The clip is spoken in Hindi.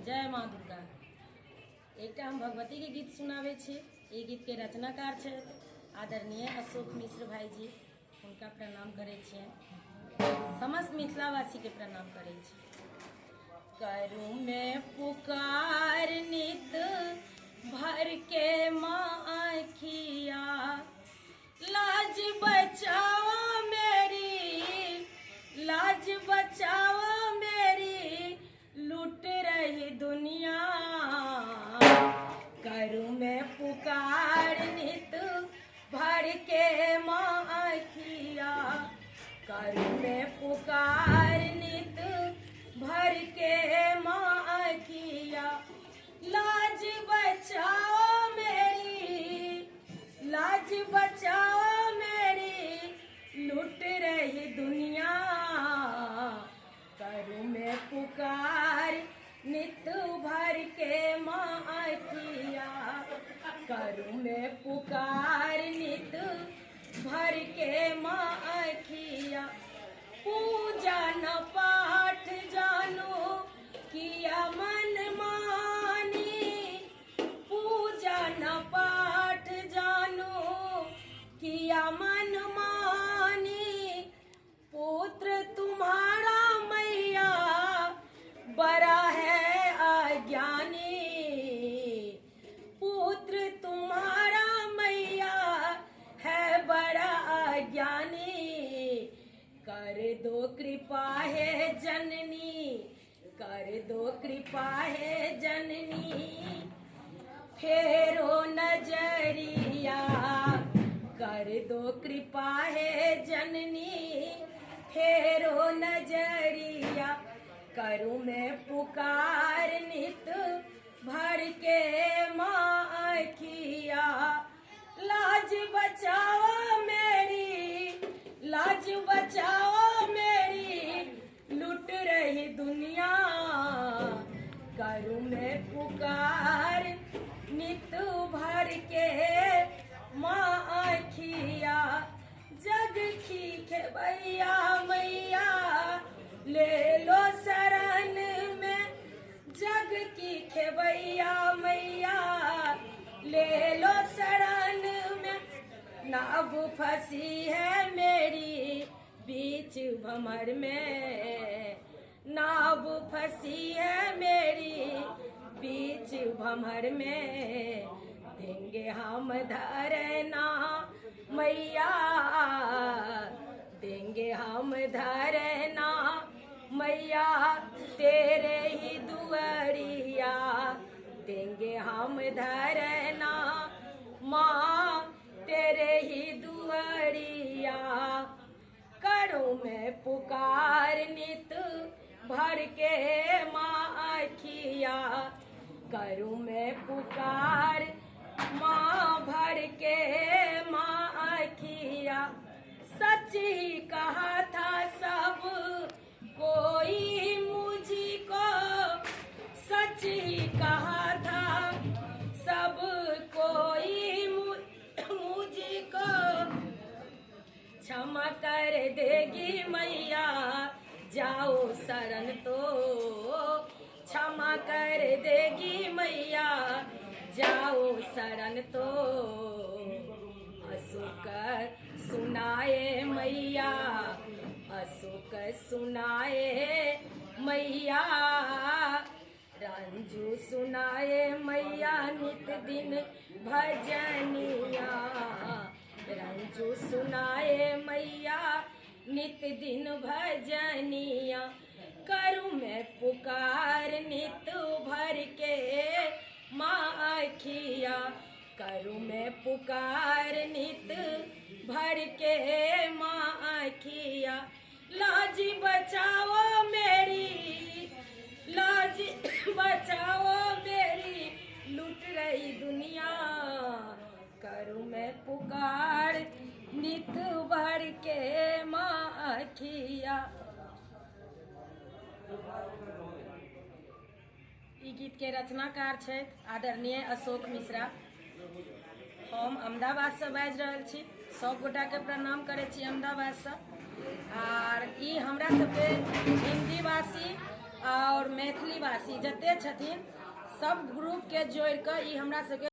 जय माँ दुर्गा। एक हम भगवती के गीत सुनावे छे। ये गीत के रचनाकार छे आदरणीय अशोक मिश्र भाई जी। उनका प्रणाम करे छे। समस्त मिथिलावासी के प्रणाम करे छे। करूँ मैं पुकार नित भर के माँ आँखिया, लाज बचाओ मेरी, लाज बचाओ मेरी, लूट रही दुनिया। करूँ मैं पुकार नित भर के माँ आँखिया, करूँ मैं पुकार नित भर के माँ आँखिया, लाज बचाओ मेरी, लाज बचाओ मेरी, लूट रही दुनिया। करूँ मैं पुकार नित भर के माँ आँखिया, करूँ मैं पुकार नित भर के माँ आँखिया। पूजा न पाठ जानो किया मन मानी, पूजा न पाठ जानो किया मन मानी। पुत्र तुम्हारा मैया बड़ा है अज्ञानी, पुत्र तुम्हारा मैया है बड़ा अज्ञानी। कर दो कृपा है जननी, कर दो कृपा है जननी, फेरो नजरिया। कर दो कृपा है जननी, फेरो नजरिया। करूँ मैं पुकार नित भर के माँ आँखिया, लाज बचाओ मेरी, लाज बचाओ मेरी, लूट रही दुनिया। करूँ मैं पुकार नित भर के माँ आँखिया। जग की भैया मैया ले लो शरण में, जग की खेबैया मैया ले लो शरण में। नाव फंसी है मेरी बीच भंवर में, नाव फंसी है मेरी बीच भंवर में। देंगे हम धरना मैया, देंगे हम धरना मैया, तेरे ही दुआरिया। देंगे हम धरना माँ तेरे ही दुआरिया। करूँ मैं पुकार नित भर के माँ आँखिया, करूँ मैं पुकार माँ भर के माँ आँखिया। सच ही कहा था सब कोई मुझको, सच ही कहा था सब कोई मुझको। क्षमा कर देगी मैया जाओ शरण तो, क्षमा कर देगी मैया जाओ शरण तो। अशोक सुनाए मैया, अशोक सुनाए मैया, रंजू सुनाए मैया नित दिन भजनिया। रंजू सुनाए मैया नित दिन भजनिया। करूँ मैं पुकार नित भर के माँ आँखिया, करूँ मैं पुकार नित भर के माँ आँखिया। लाज बचाओ मेरी, लाज बचाओ मेरी, लूट रही दुनिया। करूँ मैं पुकार नित भर के माँ आँखिया। ई गीत के रचनाकार छे आदरणीय अशोक मिश्रा। हम अहमदाबाद से बाजि रहल छी। सब गोटा के प्रणाम करे छी अहमदाबाद से। और ई हमरा सबके हिंदी भाषी और मैथिली भाषी जते छथिन सब ग्रुप के जोड़ के ई हमरा सबके